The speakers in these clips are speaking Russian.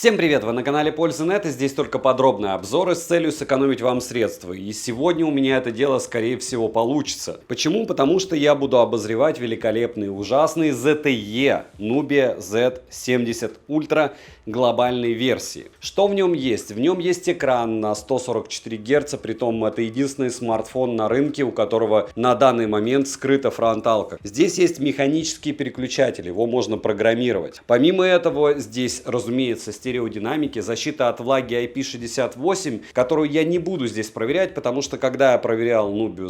Всем привет! Вы на канале Пользы.нет, и здесь только подробные обзоры с целью сэкономить вам средства. И сегодня у меня это дело скорее всего получится. Почему? Потому что я буду обозревать великолепный и ужасный ZTE Nubia Z70 Ultra глобальной версии. Что в нем есть? В нем есть экран на 144 Гц, притом это единственный смартфон на рынке, у которого на данный момент скрыта фронталка. Здесь есть механический переключатель, его можно программировать. Помимо этого, здесь, разумеется, стереодинамики, защита от влаги IP68, которую я не буду здесь проверять, потому что когда я проверял Nubia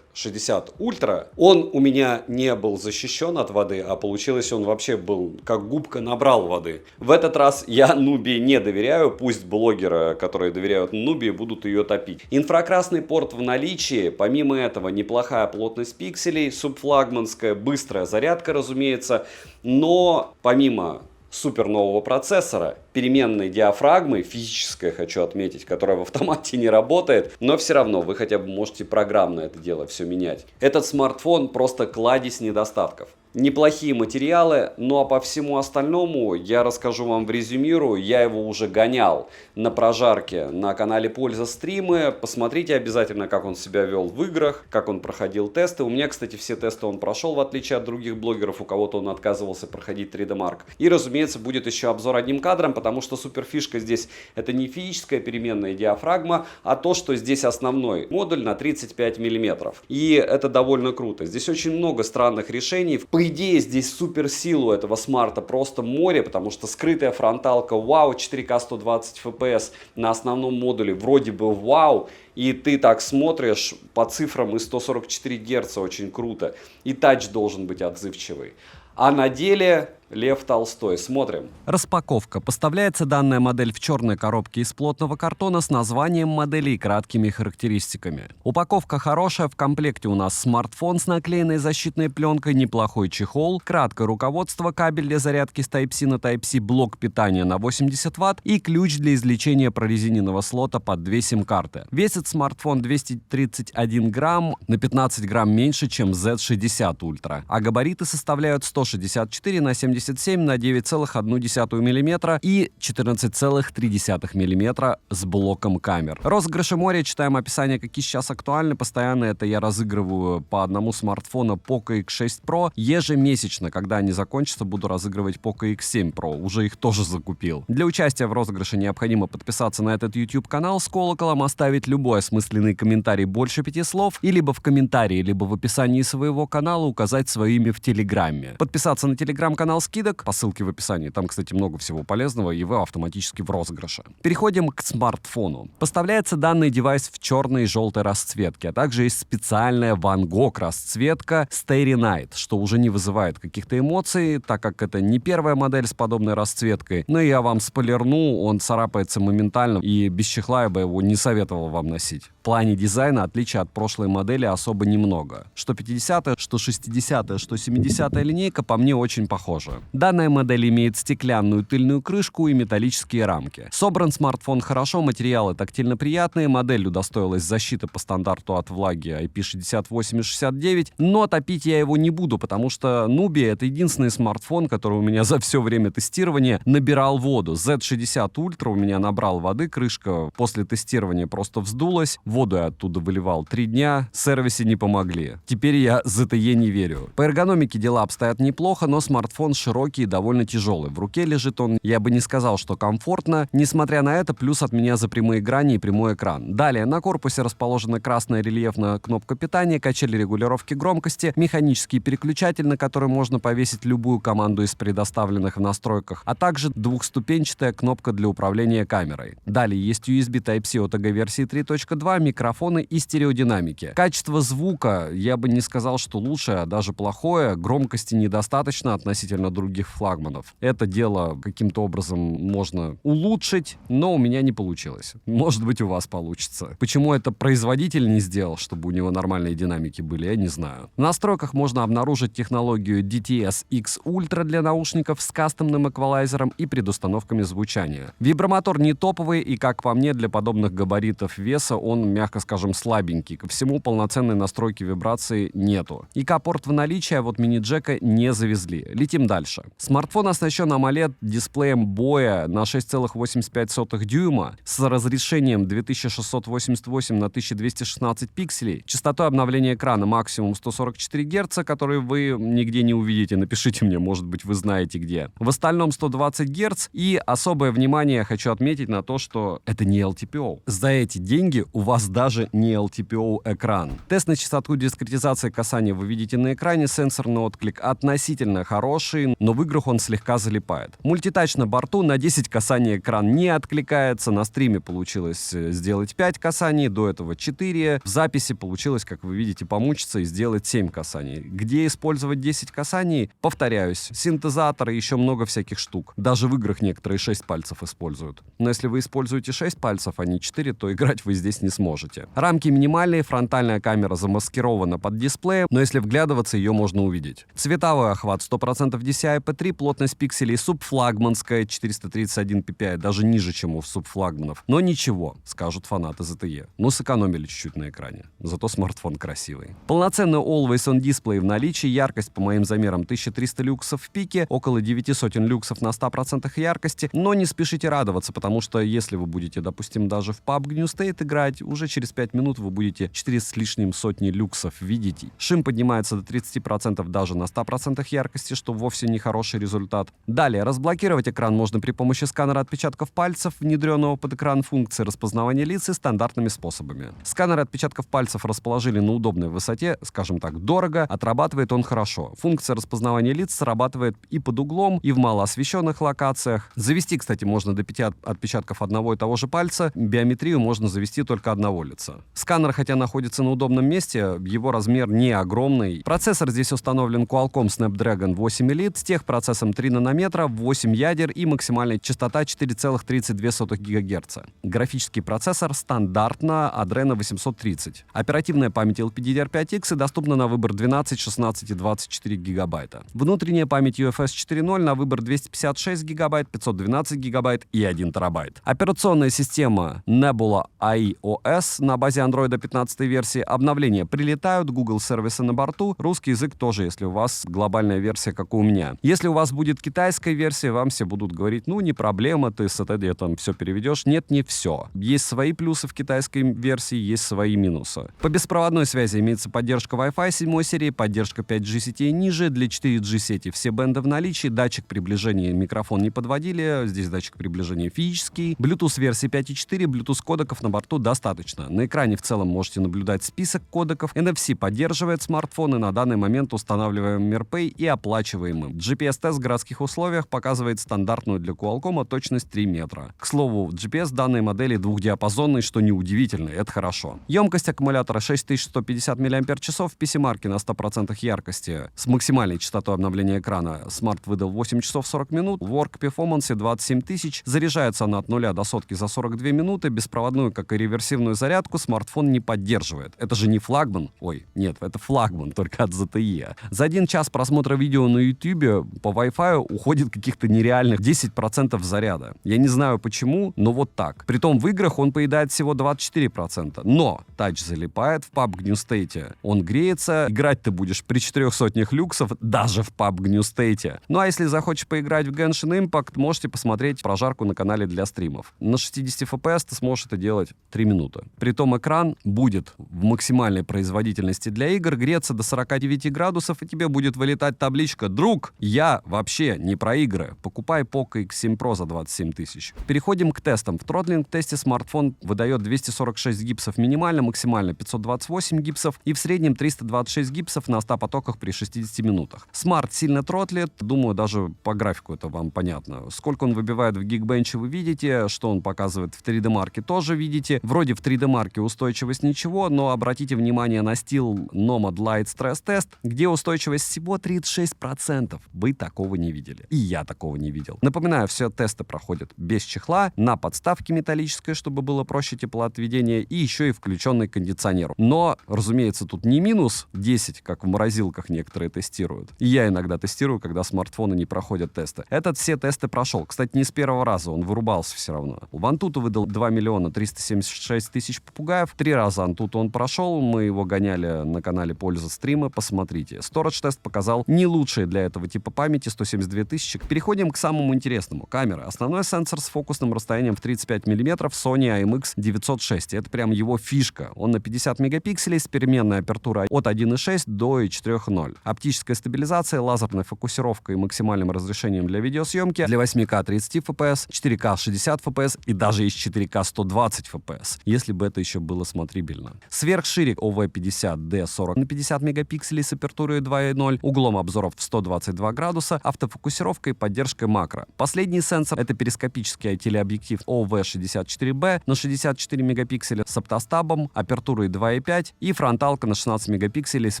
Z60 Ultra, он у меня не был защищен от воды, а получилось он вообще был как губка набрал воды. В этот раз я Nubia не доверяю, пусть блогеры, которые доверяют Nubia, будут ее топить. Инфракрасный порт в наличии, помимо этого неплохая плотность пикселей, субфлагманская, быстрая зарядка, разумеется, но помимо супер нового процессора, переменной диафрагмы, физическая, хочу отметить, которая в автомате не работает, но все равно вы хотя бы можете программно это дело все менять. Этот смартфон просто кладезь недостатков. Неплохие материалы, ну а по всему остальному я расскажу вам в резюмирую. Я его уже гонял на прожарке на канале Польза стримы. Посмотрите обязательно, как он себя вел в играх, как он проходил тесты. У меня, кстати, все тесты он прошел, в отличие от других блогеров, у кого-то он отказывался проходить 3D Mark. И, разумеется, будет еще обзор одним кадром, потому что суперфишка здесь это не физическая переменная диафрагма, а то, что здесь основной модуль на 35 мм. И это довольно круто. Здесь очень много странных решений. По идее, здесь суперсилу этого смарта просто море, потому что скрытая фронталка вау, 4К 120 FPS на основном модуле вроде бы вау, и ты так смотришь по цифрам и 144 Гц очень круто, и тач должен быть отзывчивый. А на деле Лев Толстой. Смотрим. Распаковка. Поставляется данная модель в черной коробке из плотного картона с названием модели и краткими характеристиками. Упаковка хорошая, в комплекте у нас смартфон с наклеенной защитной пленкой, неплохой чехол, краткое руководство, кабель для зарядки с Type-C на Type-C, блок питания на 80 Вт и ключ для извлечения прорезиненного слота под 2 сим-карты. Весит смартфон 231 грамм, на 15 грамм меньше, чем Z60 Ultra, а габариты составляют 164 на 77 на 9,1 мм и 14,3 мм с блоком камер. Розыгрыши моря, читаем описание, какие сейчас актуальны. Постоянно это я разыгрываю по одному смартфону Poco X6 Pro. Ежемесячно, когда они закончатся, буду разыгрывать Poco X7 Pro. Уже их тоже закупил. Для участия в розыгрыше необходимо подписаться на этот YouTube канал с колоколом, оставить любой осмысленный комментарий больше 5 слов, и либо в комментарии, либо в описании своего канала указать свое имя в Телеграме. Подписаться на Телеграм-канал скидок по ссылке в описании. Там, кстати, много всего полезного, и вы автоматически в розыгрыше. Переходим к смартфону. Поставляется данный девайс в черной и желтой расцветке, а также есть специальная Van Gogh расцветка Starry Night, что уже не вызывает каких-то эмоций, так как это не первая модель с подобной расцветкой. Но я вам спойлерну, он царапается моментально, и без чехла я бы его не советовал вам носить. В плане дизайна отличия от прошлой модели особо немного. Что 50-я, что 60-я, что 70-я линейка по мне очень похожи. Данная модель имеет стеклянную тыльную крышку и металлические рамки. Собран смартфон хорошо, материалы тактильно приятные, модель удостоилась защиты по стандарту от влаги IP68 и 69, но топить я его не буду, потому что Nubia — это единственный смартфон, который у меня за все время тестирования набирал воду. Z60 Ultra у меня набрал воды, крышка после тестирования просто вздулась, воду я оттуда выливал 3 дня, сервисы не помогли. Теперь я ZTE не верю. По эргономике дела обстоят неплохо, но смартфон широкий и довольно тяжелый. В руке лежит он, я бы не сказал, что комфортно. Несмотря на это, плюс от меня за прямые грани и прямой экран. Далее, на корпусе расположена красная рельефная кнопка питания, качели регулировки громкости, механический переключатель, на который можно повесить любую команду из предоставленных в настройках, а также двухступенчатая кнопка для управления камерой. Далее есть USB Type-C OTG версии 3.2, микрофоны и стереодинамики. Качество звука, я бы не сказал, что лучшее, а даже плохое. Громкости недостаточно относительно других флагманов. Это дело каким-то образом можно улучшить, но у меня не получилось. Может быть, у вас получится. Почему это производитель не сделал, чтобы у него нормальные динамики были, я не знаю. В настройках можно обнаружить технологию DTS-X Ultra для наушников с кастомным эквалайзером и предустановками звучания. Вибромотор не топовый, и, как по мне, для подобных габаритов веса он, мягко скажем, слабенький. Ко всему, полноценной настройки вибрации нету. ИК-порт в наличии, а вот мини-джека не завезли. Летим дальше. дальше. Смартфон оснащен AMOLED-дисплеем боя на 6,85 дюйма с разрешением 2688 на 1216 пикселей, частотой обновления экрана максимум 144 Гц, который вы нигде не увидите. Напишите мне, может быть, вы знаете где. В остальном 120 Гц, и особое внимание я хочу отметить на то, что это не LTPO. За эти деньги у вас даже не LTPO экран. Тест на частоту дискретизации касания вы видите на экране. Сенсорный отклик относительно хороший, но в играх он слегка залипает. Мультитач на борту, на 10 касаний экран не откликается. На стриме получилось сделать 5 касаний, до этого 4. В записи получилось, как вы видите, помучиться и сделать 7 касаний. Где использовать 10 касаний? Повторяюсь, синтезатор и еще много всяких штук. Даже в играх некоторые 6 пальцев используют. Но если вы используете 6 пальцев, а не 4, то играть вы здесь не сможете. Рамки минимальные, фронтальная камера замаскирована под дисплеем, но если вглядываться, ее можно увидеть. Цветовой охват 100% DCI-P3, плотность пикселей субфлагманская 431 ppi, даже ниже, чем у субфлагманов. Но ничего, скажут фанаты ZTE. Ну, сэкономили чуть-чуть на экране. Зато смартфон красивый. Полноценный Always On дисплей в наличии, яркость, по моим замерам, 1300 люксов в пике, около 900 люксов на 100% яркости, но не спешите радоваться, потому что если вы будете, допустим, даже в PUBG New State играть, уже через 5 минут вы будете 4 с лишним сотни люксов видеть. Шим поднимается до 30% даже на 100% яркости, что вовсе не хороший результат. Далее, разблокировать экран можно при помощи сканера отпечатков пальцев, внедренного под экран функции распознавания лиц и стандартными способами. Сканеры отпечатков пальцев расположили на удобной высоте, скажем так, дорого, отрабатывает он хорошо. Функция распознавания лиц срабатывает и под углом, и в малоосвещенных локациях. Завести, кстати, можно до 5 отпечатков одного и того же пальца, биометрию можно завести только одного лица. Сканер, хотя находится на удобном месте, его размер не огромный. Процессор здесь установлен Qualcomm Snapdragon 8 Elite с техпроцессом 3 нанометра, 8 ядер и максимальная частота 4,32 ГГц. Графический процессор стандартно Adreno 830. Оперативная память LPDDR5X и доступна на выбор 12, 16 и 24 гигабайта. Внутренняя память UFS 4.0 на выбор 256 гигабайт, 512 гигабайт и 1 терабайт. Операционная система Nebula iOS на базе Android 15 версии. Обновления прилетают, Google сервисы на борту, русский язык тоже, если у вас глобальная версия, как у меня. Если у вас будет китайская версия, вам все будут говорить, ну, не проблема, ты с этой там все переведешь. Нет, не все. Есть свои плюсы в китайской версии, есть свои минусы. По беспроводной связи имеется поддержка Wi-Fi 7 серии, поддержка 5G сетей ниже, для 4G сети все бенды в наличии, датчик приближения, микрофон не подводили, здесь датчик приближения физический, Bluetooth версии 5.4, Bluetooth кодеков на борту достаточно. На экране в целом можете наблюдать список кодеков, NFC поддерживает смартфоны, на данный момент устанавливаем MirPay и оплачиваем им. GPS-тест в городских условиях показывает стандартную для Qualcomm точность 3 метра. К слову, GPS данной модели двухдиапазонный, что неудивительно, это хорошо. Емкость аккумулятора 6150 мАч, в PC-марке на 100% яркости с максимальной частотой обновления экрана Smart выдал 8 часов 40 минут, в Work Performance 27 тысяч, заряжается она от 0 до сотки за 42 минуты, беспроводную, как и реверсивную зарядку смартфон не поддерживает. Это же не флагман, ой, нет, это флагман, только от ZTE. За 1 час просмотра видео на YouTube по Wi-Fi уходит каких-то нереальных 10% заряда. Я не знаю почему, но вот так. Притом в играх он поедает всего 24%. Но тач залипает в PUBG New State. Он греется, играть ты будешь при 400 люксов даже в PUBG New State. Ну а если захочешь поиграть в Genshin Impact, можете посмотреть прожарку на канале для стримов. На 60 FPS ты сможешь это делать 3 минуты. Притом экран будет в максимальной производительности для игр греться до 49 градусов, и тебе будет вылетать табличка: «Друг, я вообще не про игры. Покупай Poco X7 Pro за 27 тысяч». Переходим к тестам. В тротлинг-тесте смартфон выдает 246 гипсов минимально, максимально 528 гипсов и в среднем 326 гипсов на 100 потоках при 60 минутах. Смарт сильно тротлит, думаю, даже по графику это вам понятно. Сколько он выбивает в Geekbench вы видите, что он показывает в 3D-марке тоже видите. Вроде в 3D-марке устойчивость ничего, но обратите внимание на Steel Nomad Lite Stress Test, где устойчивость всего 36%. Вы такого не видели. И я такого не видел. Напоминаю, все тесты проходят без чехла, на подставке металлической, чтобы было проще теплоотведение, и еще и включенный кондиционер. Но, разумеется, тут не минус 10, как в морозилках некоторые тестируют. И я иногда тестирую, когда смартфоны не проходят тесты. Этот все тесты прошел. Кстати, не с первого раза, он вырубался все равно. В Antutu выдал 2 миллиона 376 тысяч попугаев. 3 раза Antutu он прошел, мы его гоняли на канале Польза стримы, посмотрите. Storage тест показал не лучшие для этого типа памяти 172 тысячи. Переходим к самому интересному. Камера. Основной сенсор с фокусным расстоянием в 35 мм Sony IMX906. Это прям его фишка. Он на 50 мегапикселей с переменной апертурой от 1.6 до 4.0. Оптическая стабилизация, лазерная фокусировка и максимальным разрешением для видеосъемки для 8К 30 FPS, 4К 60 FPS и даже из 4К 120 FPS, если бы это еще было смотрибельно. Сверхширик OV50D40 на 50 мегапикселей с апертурой 2.0, углом обзоров в 122 градуса, автофокусировкой и поддержкой макро. Последний сенсор — это перископический телеобъектив OV64B на 64 мегапикселя с оптостабом, апертурой 2.5 и фронталка на 16 мегапикселей с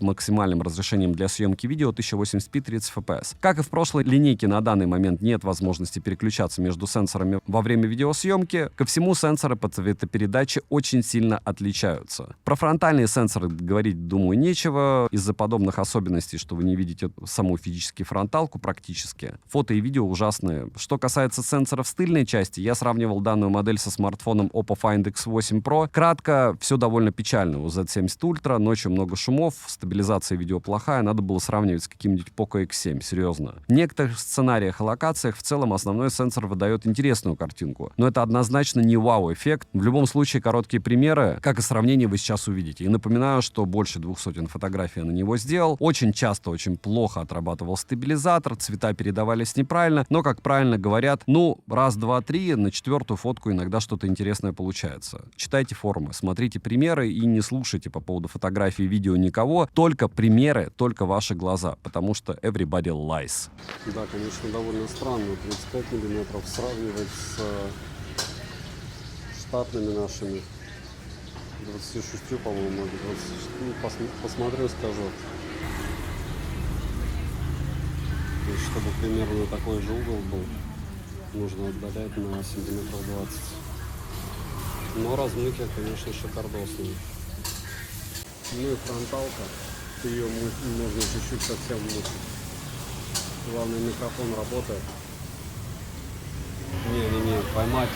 максимальным разрешением для съемки видео 1080p 30 FPS. Как и в прошлой линейке, на данный момент нет возможности переключаться между сенсорами во время видеосъемки. Ко всему, сенсоры по цветопередаче очень сильно отличаются. Про фронтальные сенсоры говорить, думаю, нечего. Из-за подобных особенностей, что вы не видите саму физически фронталку практически. Фото и видео ужасные. Что касается сенсоров с тыльной части, я сравнивал данную модель со смартфоном Oppo Find X8 Pro. Кратко, все довольно печально. У Z70 Ultra ночью много шумов, стабилизация видео плохая, надо было сравнивать с каким-нибудь Poco X7, серьезно. В некоторых сценариях и локациях в целом основной сенсор выдает интересную картинку, но это однозначно не вау-эффект. В любом случае, короткие примеры, как и сравнение, вы сейчас увидите. И напоминаю, что больше 200 фотографий я на него сделал. Очень часто, очень плохо отрабатывал стабилизатор, цвета передавались неправильно, но, как правильно говорят, раз, два, три, на четвертую фотку иногда что-то интересное получается. Читайте форумы, смотрите примеры и не слушайте по поводу фотографий и видео никого, только примеры, только ваши глаза, потому что everybody lies. Да, конечно, довольно странно 35 миллиметров сравнивать с штатными нашими 26, по-моему, 26. Посмотрю, скажу. То есть, чтобы примерно такой же угол был, нужно отдалять на сантиметров 20. Но размытие, конечно, шикардосное. Ну и фронталка, ее можно чуть-чуть совсем мутить. Главное, микрофон работает. Не, поймать,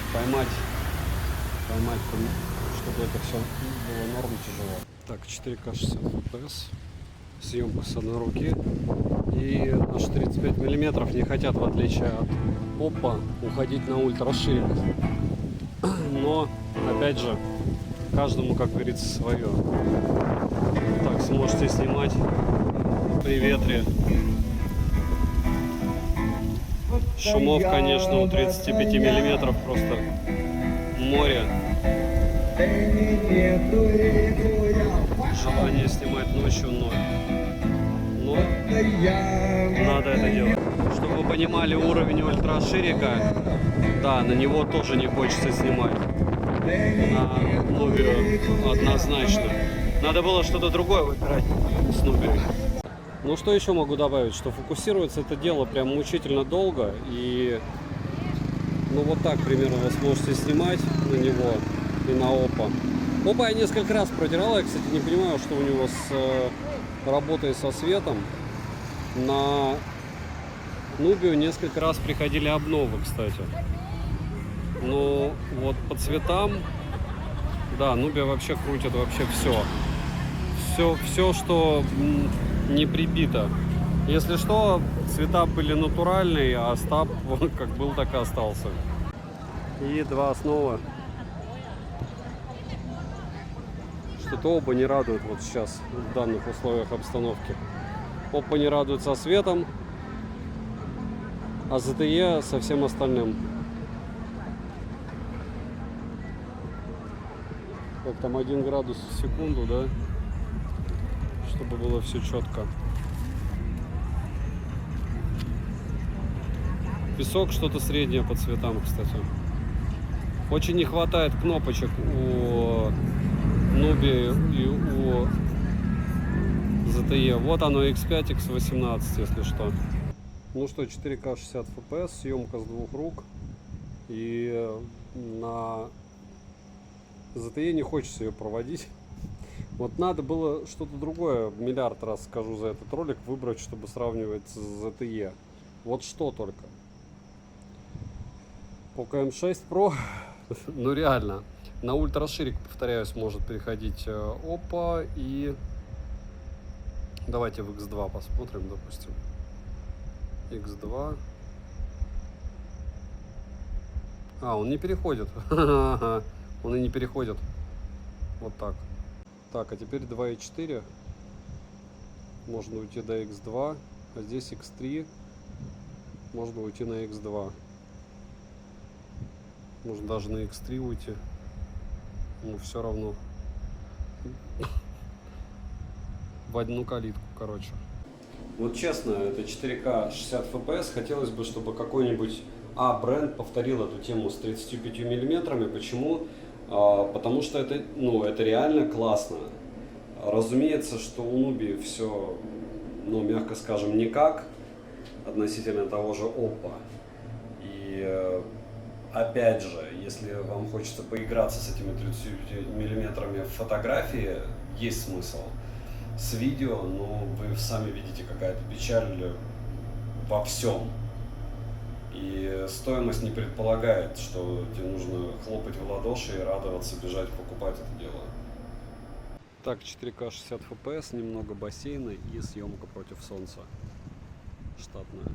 чтобы это все было норм, тяжело. Так, 4К 60 FPS, съемка с одной руки. И наши 35 миллиметров не хотят, в отличие от Oppo, уходить на ультраширик. Но, опять же, каждому, как говорится, свое. Так, сможете снимать при ветре. Шумов, конечно, у 35 миллиметров просто море. Желание снимать ночью ноль. Но надо это делать. Чтобы вы понимали уровень ультраширика, да, на него тоже не хочется снимать. На Nubia однозначно. Надо было что-то другое выбирать с Nubia. Ну что еще могу добавить, что фокусируется это дело прям мучительно долго, и вот так примерно вы сможете снимать на него и на Oppo. Oppo я несколько раз протирал, я, кстати, не понимаю, что у него с работой со светом. На Nubia несколько раз приходили обновы, кстати. Но вот по цветам, да, Nubia вообще крутит вообще все, что не прибито. Если что, цвета были натуральные, а стаб как был, так и остался. И два основа. Что-то оба не радуют вот сейчас в данных условиях обстановки. Oppo не радует со светом, а ZTE со всем остальным. Как там 1 градус в секунду, да? Чтобы было все четко. Песок что-то среднее по цветам, кстати. Очень не хватает кнопочек у Nubia и у ZTE. Вот оно, X5, X18, если что. Ну что, 4К 60 FPS, съемка с двух рук. И на ZTE не хочется ее проводить. Вот надо было что-то другое, миллиард раз скажу за этот ролик, выбрать, чтобы сравнивать с ZTE. Вот что только. Poco M6 Pro, ну реально, на ультраширик, повторяюсь, может переходить Oppo. И давайте в X2 посмотрим, допустим. X2. А, он не переходит. Он и не переходит. Вот так. Так, а теперь 2.4. Можно уйти до X2. А здесь X3. Можно уйти на X2. Можно даже на X3 уйти. Ну, все равно. В одну калитку, короче. Вот честно, это 4К 60 FPS. Хотелось бы, чтобы какой-нибудь бренд повторил эту тему с 35 миллиметрами. Почему? Потому что это, это реально классно. Разумеется, что у Nubi все, мягко скажем, никак относительно того же Oppo. И опять же, если вам хочется поиграться с этими 35 миллиметрами в фотографии, есть смысл. С видео, вы сами видите, какая-то печаль во всем. И стоимость не предполагает, что тебе нужно хлопать в ладоши и радоваться, бежать покупать это дело. Так, 4К 60 FPS, немного бассейна и съемка против солнца. Штатная.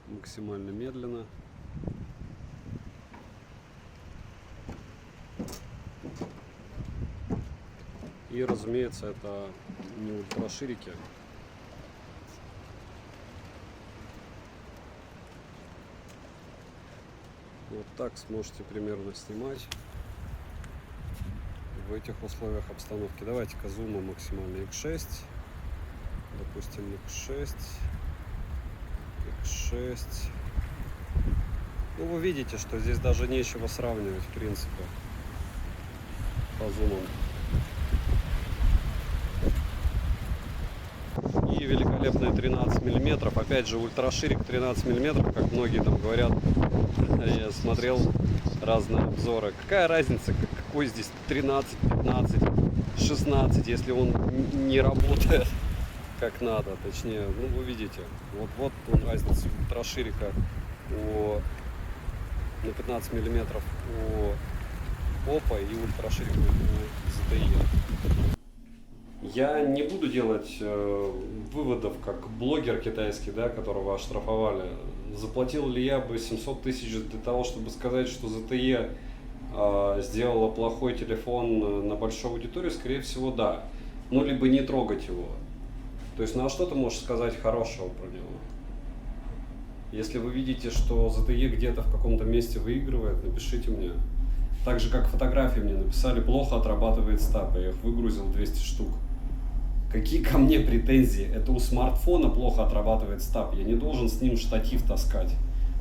Максимально медленно. И, разумеется, это не ультраширики. Вот так сможете примерно снимать в этих условиях обстановки. Давайте-ка зума максимально X6. Допустим, X6. X6. Вы видите, что здесь даже нечего сравнивать, в принципе, по зумам. И великолепные 13 миллиметров. Опять же, ультраширик 13 миллиметров, как многие там говорят. Я смотрел разные обзоры. Какая разница, какой здесь 13, 15, 16, если он не работает как надо. Точнее, вы видите. Вот разница ультраширика на 15 миллиметров у Oppo и ультраширика у ZTE. Я не буду делать выводов, как блогер китайский, которого оштрафовали. Заплатил ли я бы 700 тысяч для того, чтобы сказать, что ZTE сделала плохой телефон на большую аудиторию? Скорее всего, да. Либо не трогать его. То есть, а что ты можешь сказать хорошего про него? Если вы видите, что ZTE где-то в каком-то месте выигрывает, напишите мне. Так же, как фотографии мне написали, плохо отрабатывает стаб, я их выгрузил 200 штук. Какие ко мне претензии? Это у смартфона плохо отрабатывает стаб, я не должен с ним штатив таскать.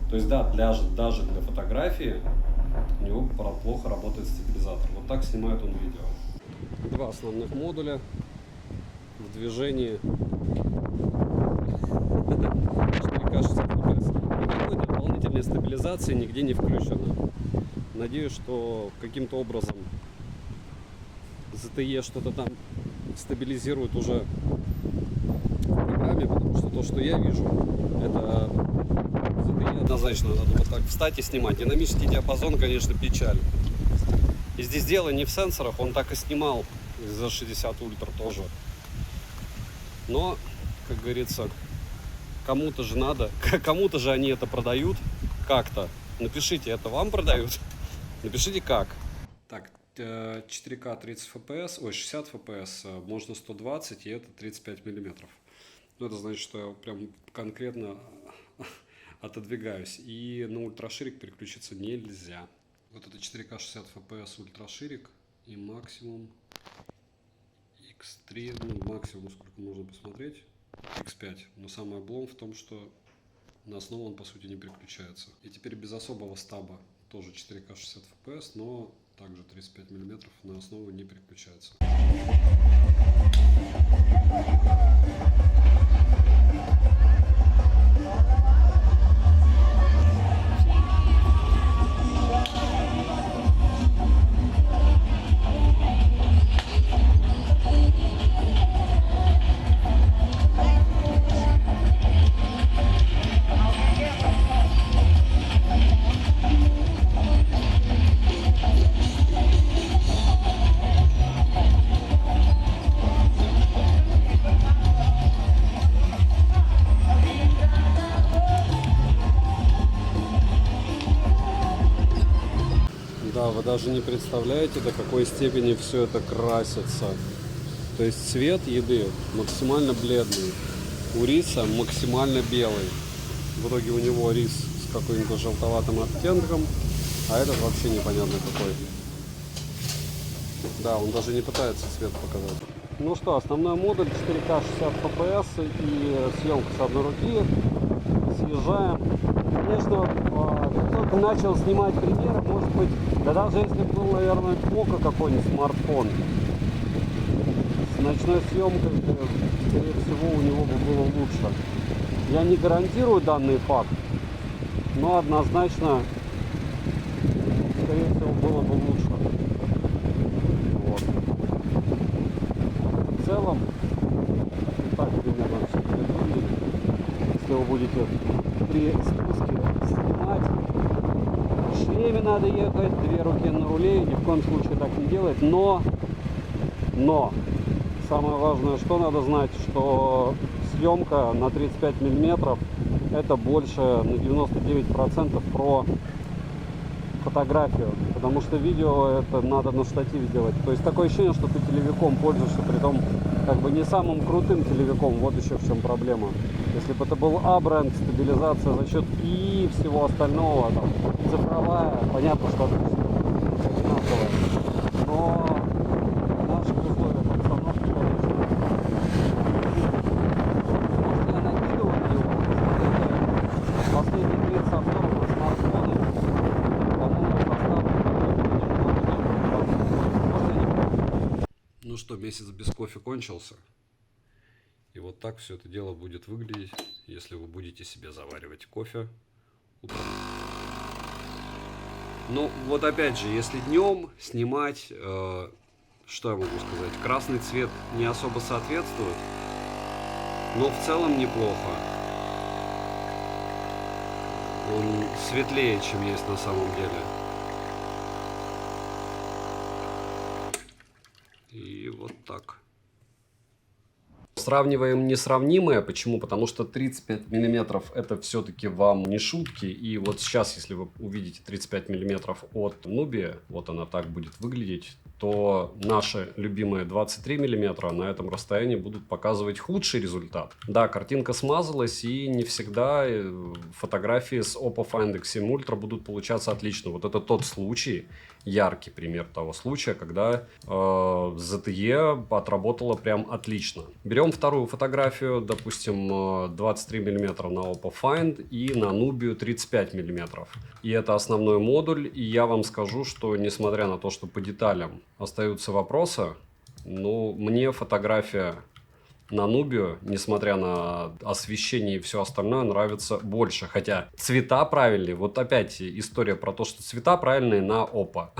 То есть да, даже для фотографии у него плохо работает стабилизатор. Вот так снимает он видео. Два основных модуля в движении. 4К 60 FPS. Никакой дополнительной стабилизации нигде не включено. Надеюсь, что каким-то образом ZTE что-то там стабилизирует уже в программе, потому что то, что я вижу, это ZTE однозначно надо вот так встать и снимать. Динамический диапазон, конечно, печаль. И здесь дело не в сенсорах, он так и снимал за 60 ультра тоже. Но, как говорится, кому-то же надо, кому-то же они это продают как-то. Напишите, это вам продают? Напишите как. Так, 4К 30 FPS, 60 FPS, можно 120, и это 35 миллиметров. Это значит, что я прям конкретно отодвигаюсь. И на ультраширик переключиться нельзя. Вот это 4К 60 FPS ультраширик и максимум X3, максимум сколько можно посмотреть, X5. Но самый облом в том, что на основу он по сути не переключается. И теперь без особого стаба тоже 4К 60 FPS, но также 35 мм на основу не переключается. Да, вы даже не представляете, до какой степени все это красится. То есть цвет еды максимально бледный, у риса максимально белый. В итоге у него рис с каким-то желтоватым оттенком, а этот вообще непонятно какой. Да, он даже не пытается цвет показать. Ну что, основной модуль 4К 60 FPS и съемка с одной руки. Съезжаем. Конечно, как только начал снимать примеры, может быть, да даже если был, наверное, Poco какой-нибудь смартфон, с ночной съемкой, скорее всего, у него бы было лучше. Я не гарантирую данный факт, но однозначно, скорее всего, было бы лучше. Вот. В целом, так примерно все будет выглядеть. Если вы будете при спуске снимать, в шлеме надо ехать, 2 руки на руле, ни в коем случае так не делать, но самое важное, что надо знать, что съемка на 35 миллиметров это больше на 99% про фотографию, потому что видео это надо на штативе делать. То есть такое ощущение, что ты телевиком пользуешься, при том как бы не самым крутым телевиком. Вот еще в чем проблема. Если бы это был A-бренд, стабилизация за счет и всего остального, там, цифровая, понятно, что одинаковая. Но в наших условиях обстановки, конечно, может, я накидываю его, последний 30 обзоров на смартфоны, по-моему, поставлю. Ну что, месяц без кофе кончился. И вот так все это дело будет выглядеть, если вы будете себе заваривать кофе утром. Ну, вот опять же, если днем снимать, что я могу сказать, красный цвет не особо соответствует, но в целом неплохо. Он светлее, чем есть на самом деле. И вот так. Сравниваем несравнимое. Почему? Потому что 35 миллиметров это все-таки вам не шутки. И вот сейчас, если вы увидите 35 миллиметров от Nubia, вот она так будет выглядеть, то наши любимые 23 миллиметра на этом расстоянии будут показывать худший результат. Да, картинка смазалась, и не всегда фотографии с Oppo Find X7 Ultra будут получаться отлично. Вот это тот случай, яркий пример того случая, когда ZTE отработала прям отлично. Берем вторую фотографию, допустим, 23 мм на Oppo Find и на Nubia 35 мм. И это основной модуль, и я вам скажу, что несмотря на то, что по деталям остаются вопросы, но мне фотография на Nubia, несмотря на освещение и все остальное, нравится больше. Хотя цвета правильные. Вот опять история про то, что цвета правильные на Oppo.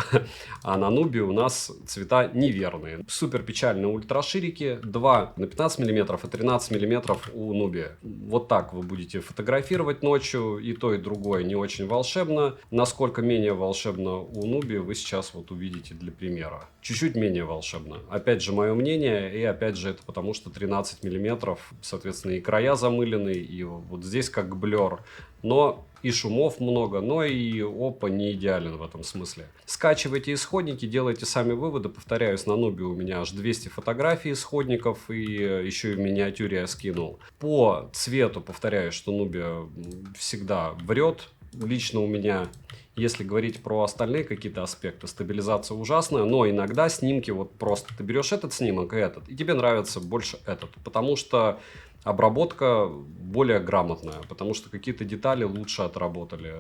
А на Nubia у нас цвета неверные. Супер печальные ультраширики. 2 на 15 мм и 13 мм у Nubia. Вот так вы будете фотографировать ночью. И то, и другое не очень волшебно. Насколько менее волшебно у Nubia, вы сейчас вот увидите для примера. Чуть-чуть менее волшебно. Опять же, мое мнение. И опять же, это потому что 13 миллиметров, соответственно, и края замылены, и вот здесь как блер. Но и шумов много, но и Oppo не идеален в этом смысле. Скачивайте исходники, делайте сами выводы. Повторяюсь, на Nubia у меня аж 200 фотографий исходников, и еще и в миниатюре я скинул. По цвету, повторяюсь, что Nubia всегда врет. Лично у меня, если говорить про остальные какие-то аспекты, стабилизация ужасная, но иногда снимки вот просто ты берешь этот снимок и этот, и тебе нравится больше этот, потому что обработка более грамотная, потому что какие-то детали лучше отработали,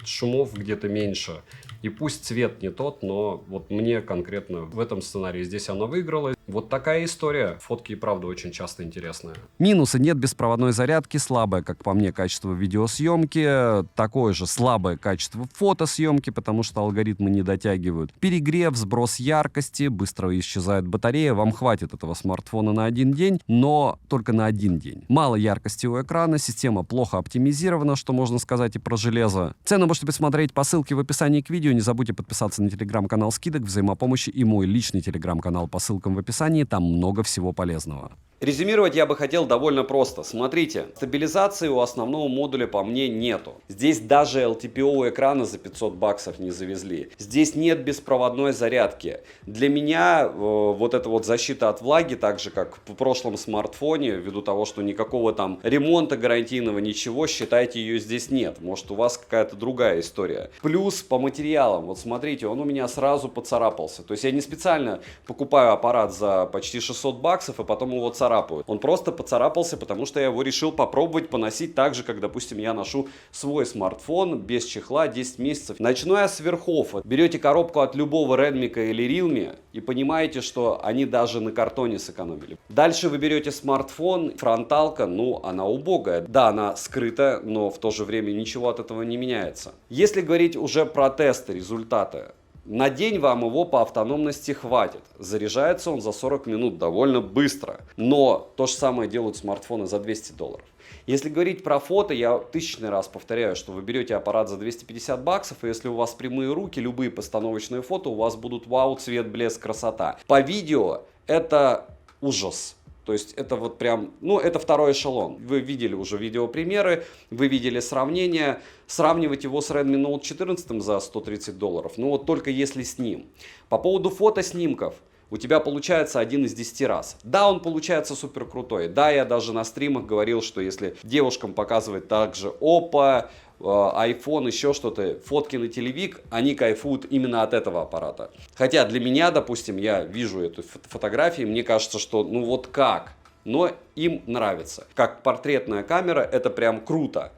шумов где-то меньше. И пусть цвет не тот, но вот мне конкретно в этом сценарии здесь она выиграла. Вот такая история. Фотки и правда очень часто интересные. Минусы: нет беспроводной зарядки, слабое, как по мне, качество видеосъемки, такое же слабое качество фотосъемки, потому что алгоритмы не дотягивают. Перегрев, сброс яркости, быстро исчезает батарея. Вам хватит этого смартфона на один день, но только на один день. Мало яркости у экрана, система плохо оптимизирована, что можно сказать и про железо. Цену можете посмотреть по ссылке в описании к видео. Не забудьте подписаться на телеграм-канал скидок, взаимопомощи и мой личный телеграм-канал по ссылкам в описании. Там много всего полезного. Резюмировать я бы хотел довольно просто. Смотрите, стабилизации у основного модуля по мне нету. Здесь даже LTPO экрана за 500 баксов не завезли. Здесь нет беспроводной зарядки. Для меня вот эта вот защита от влаги, так же как в прошлом смартфоне, ввиду того, что никакого там ремонта гарантийного, ничего, считайте, ее здесь нет. Может, у вас какая-то другая история. Плюс по материалам. Вот смотрите, он у меня сразу поцарапался. То есть я не специально покупаю аппарат за почти 600 баксов, и потом его царапают. Он просто поцарапался, потому что я его решил попробовать поносить так же, как, допустим, я ношу свой смартфон без чехла 10 месяцев. Начну я с верхов. Берете коробку от любого Redmi или Realme и понимаете, что они даже на картоне сэкономили. Дальше вы берете смартфон, фронталка, ну, она убогая. Да, она скрыта, но в то же время ничего от этого не меняется. Если говорить уже про тесты, результаты, на день вам его по автономности хватит. Заряжается он за 40 минут довольно быстро. Но то же самое делают смартфоны за $200. Если говорить про фото, я тысячный раз повторяю, что вы берете аппарат за 250 баксов, и если у вас прямые руки, любые постановочные фото, у вас будут вау, цвет, блеск, красота. По видео это ужас. То есть это вот прям, ну это второй эшелон. Вы видели уже видеопримеры, вы видели сравнение. Сравнивать его с Redmi Note 14 за $130, ну вот только если с ним. По поводу фотоснимков. У тебя получается 1 из 10 раз. Да, он получается супер крутой. Да, я даже на стримах говорил, что если девушкам показывать также Oppo, iPhone, еще что-то, фотки на телевик, они кайфуют именно от этого аппарата. Хотя для меня, допустим, я вижу эту фотографию, мне кажется, что ну вот как, но им нравится. Как портретная камера, это прям круто.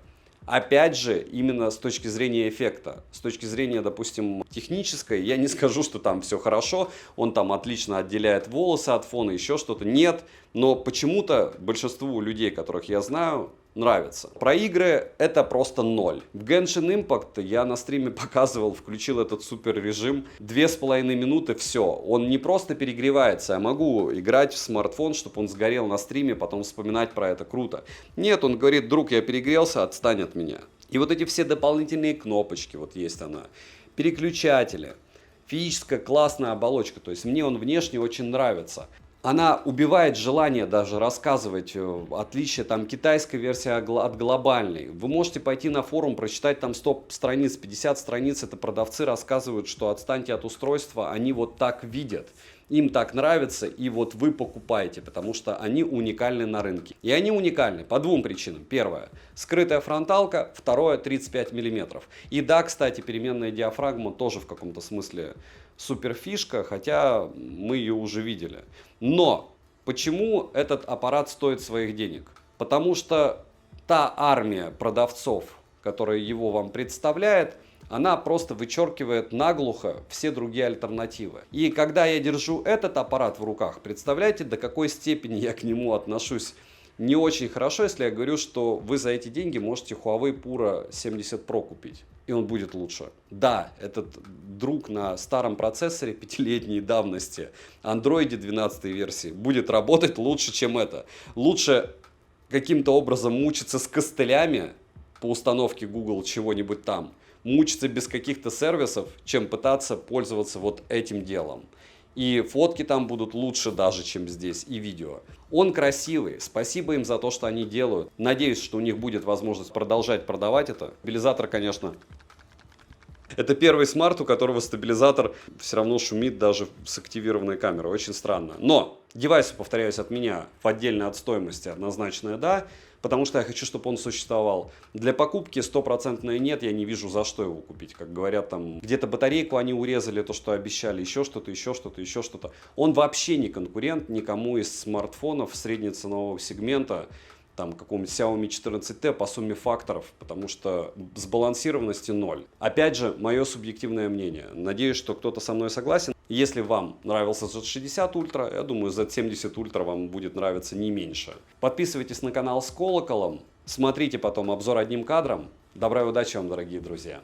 Опять же, именно с точки зрения эффекта, с точки зрения, допустим, технической, я не скажу, что там все хорошо, он там отлично отделяет волосы от фона, еще что-то, нет, но почему-то большинству людей, которых я знаю, нравится. Про игры это просто ноль. В Genshin Impact я на стриме показывал, включил этот супер режим, 2,5 минуты, все. Он не просто перегревается, я могу играть в смартфон, чтобы он сгорел на стриме, потом вспоминать про это, круто. Нет, он говорит, друг, я перегрелся, отстань от меня. И вот эти все дополнительные кнопочки, вот есть она, переключатели, физическая классная оболочка, то есть мне он внешне очень нравится. Она убивает желание даже рассказывать отличие там китайской версии от глобальной. Вы можете пойти на форум, прочитать там 100 страниц, 50 страниц, это продавцы рассказывают, что отстаньте от устройства, они вот так видят. Им так нравится, и вот вы покупаете, потому что они уникальны на рынке. И они уникальны по двум причинам. Первое, скрытая фронталка, второе, 35 мм. И да, кстати, переменная диафрагма тоже в каком-то смысле супер фишка, хотя мы ее уже видели. Но почему этот аппарат стоит своих денег? Потому что та армия продавцов, которая его вам представляет, она просто вычеркивает наглухо все другие альтернативы. И когда я держу этот аппарат в руках, представляете, до какой степени я к нему отношусь не очень хорошо, если я говорю, что вы за эти деньги можете Huawei Pura 70 Pro купить, и он будет лучше. Да, этот друг на старом процессоре 5-летней давности, Android 12 версии, будет работать лучше, чем это. Лучше каким-то образом мучиться с костылями по установке Google чего-нибудь там, мучиться без каких-то сервисов, чем пытаться пользоваться вот этим делом. И фотки там будут лучше даже, чем здесь, и видео. Он красивый, спасибо им за то, что они делают. Надеюсь, что у них будет возможность продолжать продавать это. Стабилизатор, конечно, это первый смарт, у которого стабилизатор все равно шумит даже с активированной камерой. Очень странно. Но девайс, повторяюсь, от меня в отдельно от стоимости однозначное да, потому что я хочу, чтобы он существовал. Для покупки 100% нет, я не вижу, за что его купить. Как говорят, там где-то батарейку они урезали, то, что обещали, еще что-то, еще что-то, еще что-то. Он вообще не конкурент никому из смартфонов среднеценового сегмента, там какому-нибудь Xiaomi 14T по сумме факторов, потому что сбалансированности ноль. Опять же, мое субъективное мнение. Надеюсь, что кто-то со мной согласен. Если вам нравился Z60 Ultra, я думаю, Z70 Ultra вам будет нравиться не меньше. Подписывайтесь на канал с колоколом, смотрите потом обзор одним кадром. Добра и удачи вам, дорогие друзья!